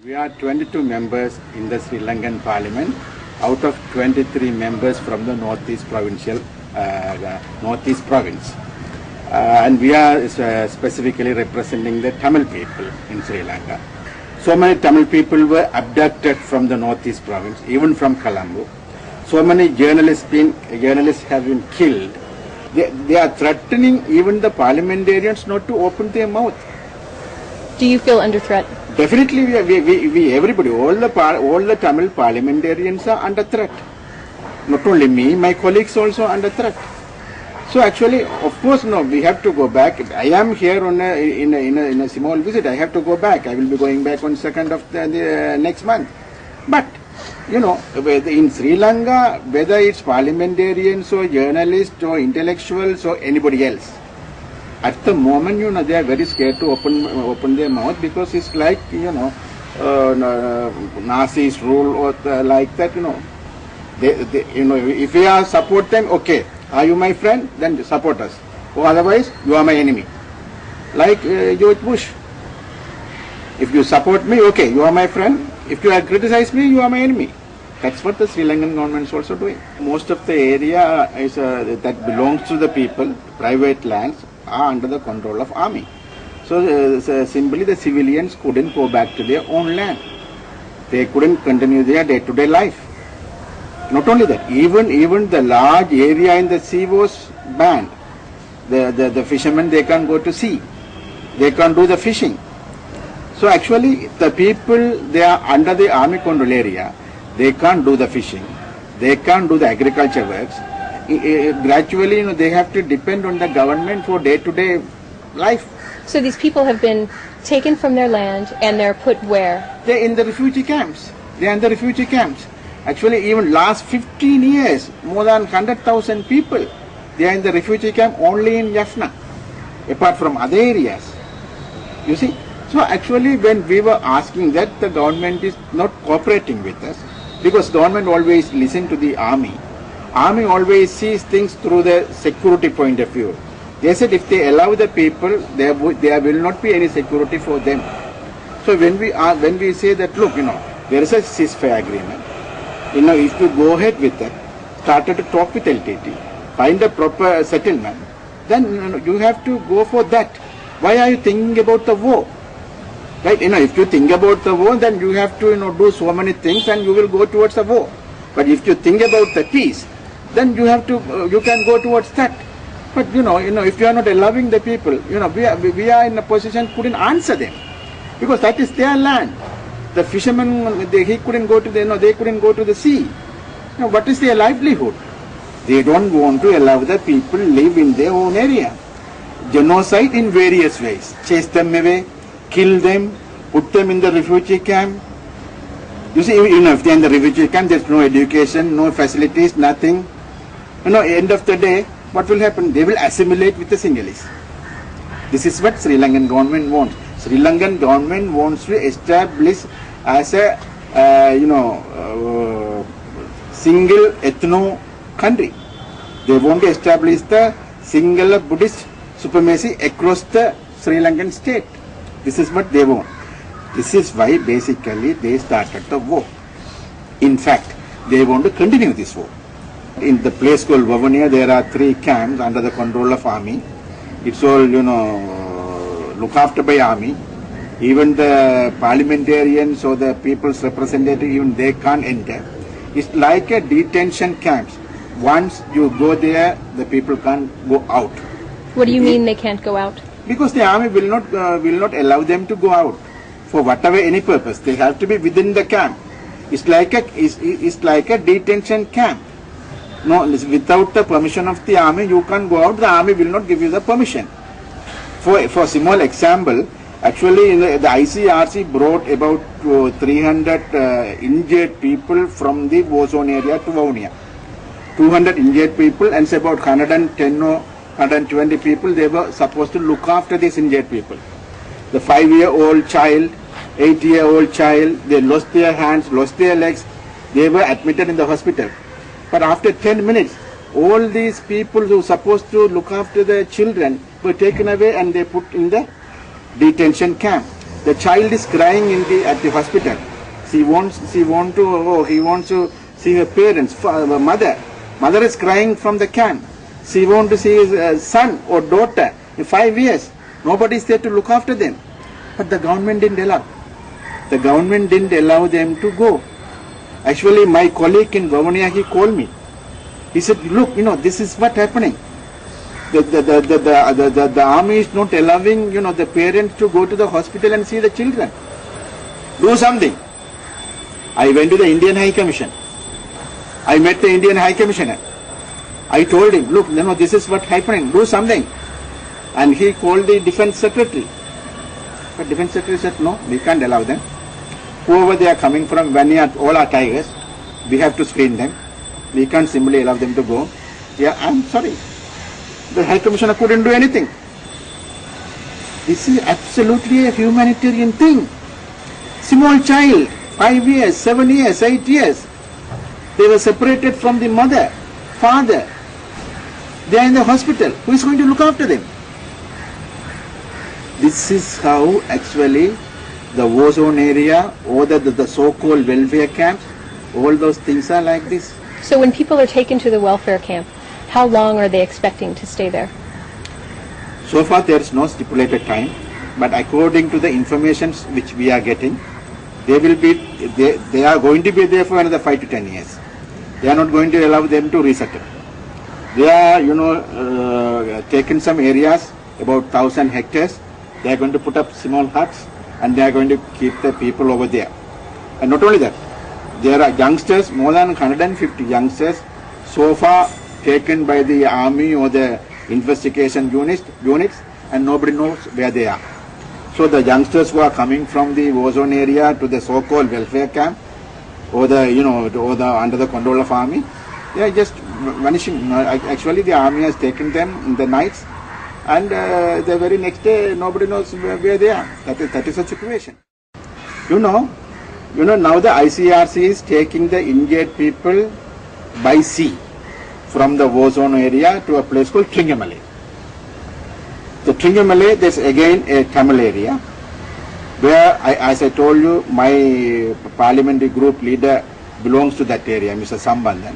We are 22 members in the Sri Lankan Parliament, out of 23 members from the Northeast Province. And we are specifically representing the Tamil people in Sri Lanka. So many Tamil people were abducted from the Northeast Province, even from Colombo. So many journalists have been killed. They are threatening even the parliamentarians not to open their mouth. Do you feel under threat? Definitely, we everybody, all the Tamil parliamentarians are under threat. Not only me, my colleagues also under threat. So actually, of course, no, we have to go back. I am here on in a small visit. I have to go back. I will be going back on 2nd of the next month. But in Sri Lanka, whether it's parliamentarians or journalists or intellectuals or anybody else, at the moment, they are very scared to open their mouth because it's like, Nazis rule or like that, if we are support them, okay, are you my friend? Then support us. Or otherwise, you are my enemy. Like George Bush. If you support me, okay, you are my friend. If you criticize me, you are my enemy. That's what the Sri Lankan government is also doing. Most of the area is that belongs to the people, private lands, are under the control of army. So simply the civilians couldn't go back to their own land. They couldn't continue their day-to-day life. Not only that, even the large area in the sea was banned. The fishermen, they can't go to sea. They can't do the fishing. So actually the people, they are under the army control area. They can't do the fishing. They can't do the agriculture works. Gradually, they have to depend on the government for day-to-day life. So these people have been taken from their land and they're put where? They're in the refugee camps. They're in the refugee camps. Actually, even last 15 years, more than 100,000 people, they are in the refugee camp only in Jaffna, apart from other areas. You see? So actually, when we were asking that, the government is not cooperating with us, because government always listen to the army. Army always sees things through the security point of view. They said if they allow the people, there will not be any security for them. So when we say that, look, there is a ceasefire agreement. If you go ahead with that, started to talk with LTT, find a proper settlement, then you have to go for that. Why are you thinking about the war? Right? If you think about the war, then you have to do so many things and you will go towards the war. But if you think about the peace, then you can go towards that. But if you are not allowing the people, we are in a position couldn't answer them, because that is their land. The fishermen, he couldn't go to they couldn't go to the sea. What is their livelihood? They don't want to allow the people live in their own area. Genocide in various ways. Chase them away, kill them, put them in the refugee camp. You see, if they're in the refugee camp, there's no education, no facilities, nothing. End of the day, what will happen? They will assimilate with the Sinhalese. This is what Sri Lankan government wants. Sri Lankan government wants to establish as a, single ethno country. They want to establish the single Buddhist supremacy across the Sri Lankan state. This is what they want. This is why basically they started the war. In fact, they want to continue this war. In the place called Vavuniya, there are 3 camps under the control of army. It's all, looked after by army. Even the parliamentarians or the people's representative, even they can't enter. It's like a detention camps. Once you go there, the people can't go out. What do you mean they can't go out? Because the army will not allow them to go out for whatever any purpose. They have to be within the camp. It's like a detention camp. No, without the permission of the army, you can't go out. The army will not give you the permission. For small example, actually the ICRC brought about 300 injured people from the war zone area to Vavuniya. 200 injured people and say about 110 or 120 people, they were supposed to look after these injured people. The 5-year-old child, 8-year-old child, they lost their hands, lost their legs. They were admitted in the hospital. But after 10 minutes, all these people who were supposed to look after the children were taken away and they put in the detention camp. The child is crying at the hospital. He wants to see her parents, mother. Mother is crying from the camp. She wants to see his son or daughter in 5 years. Nobody is there to look after them. But the government didn't allow. The government didn't allow them to go. Actually, my colleague in Governia, he called me. He said, look, this is what happening. The army is not allowing, the parents to go to the hospital and see the children. Do something. I went to the Indian High Commission. I met the Indian High Commissioner. I told him, look, this is what happening. Do something. And he called the Defense Secretary. But Defense Secretary said, no, we can't allow them. Whoever they are coming from, all are tigers. We have to screen them. We can't simply allow them to go. Yeah, I'm sorry. The High Commissioner couldn't do anything. This is absolutely a humanitarian thing. Small child, 5 years, 7 years, 8 years. They were separated from the mother, father. They are in the hospital. Who is going to look after them? This is how actually the war zone area or the so-called welfare camps, all those things are like this. So when people are taken to the welfare camp, how long are they expecting to stay there? So far there is no stipulated time, but according to the information which we are getting, they are going to be there for another 5 to 10 years. They are not going to allow them to resettle. They are, taken some areas, about 1,000 hectares. They are going to put up small huts and they are going to keep the people over there. And not only that, there are youngsters, more than 150 youngsters, so far taken by the army or the investigation units, and nobody knows where they are. So the youngsters who are coming from the war zone area to the so-called welfare camp, or under the control of army, they are just vanishing. Actually, the army has taken them in the nights, and the very next day, nobody knows where they are. That is the situation. Now the ICRC is taking the injured people by sea from the war zone area to a place called Tringamalai. The Tringamalai, there's again a Tamil area where, as I told you, my parliamentary group leader belongs to that area, Mr. Sambandhan.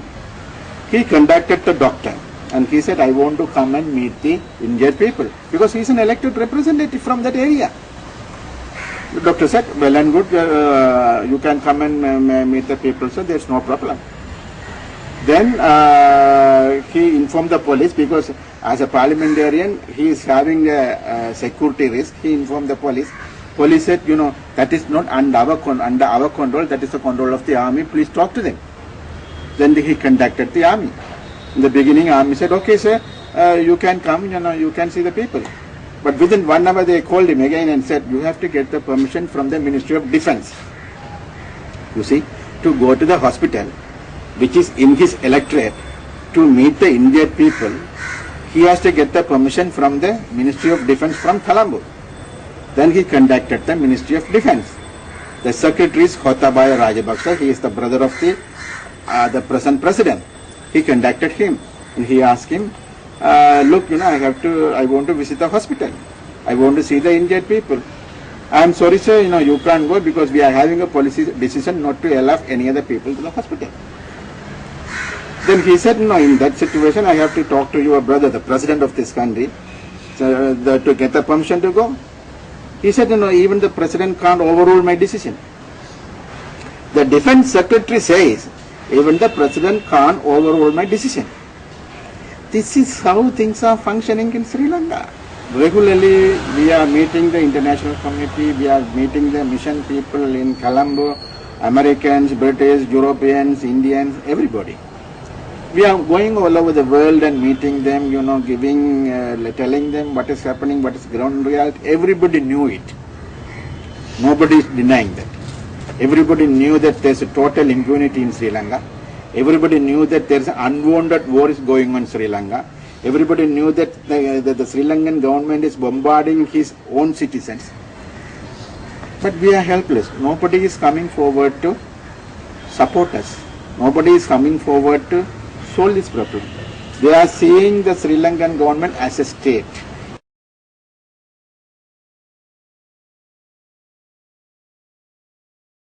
He contacted the doctor and he said, I want to come and meet the injured people because he is an elected representative from that area. The doctor said, well and good, you can come and meet the people, so there's no problem. Then he informed the police because as a parliamentarian, he is having a security risk. He informed the police. Police said, that is not under our control, that is the control of the army, please talk to them. Then he contacted the army. In the beginning, army said, okay sir, you can come, you can see the people. But within 1 hour they called him again and said, you have to get the permission from the Ministry of Defense. You see, to go to the hospital, which is in his electorate, to meet the injured people, he has to get the permission from the Ministry of Defense from Colombo. Then he contacted the Ministry of Defense. The secretary is Khotabaya Rajapaksa. He is the brother of the present president. He contacted him and he asked him, look, I want to visit the hospital. I want to see the injured people. I am sorry sir, you can't go because we are having a policy decision not to allow any other people to the hospital. Then he said, no, in that situation I have to talk to your brother, the president of this country, to get the permission to go. He said, even the president can't overrule my decision. The defense secretary says, even the president can't overrule my decision. This is how things are functioning in Sri Lanka. Regularly, we are meeting the international community, we are meeting the mission people in Colombo, Americans, British, Europeans, Indians, everybody. We are going all over the world and meeting them, telling them what is happening, what is ground reality. Everybody knew it. Nobody is denying that. Everybody knew that there is a total impunity in Sri Lanka. Everybody knew that there is an unwanted war is going on in Sri Lanka. Everybody knew that the Sri Lankan government is bombarding his own citizens. But we are helpless. Nobody is coming forward to support us. Nobody is coming forward to solve this problem. They are seeing the Sri Lankan government as a state.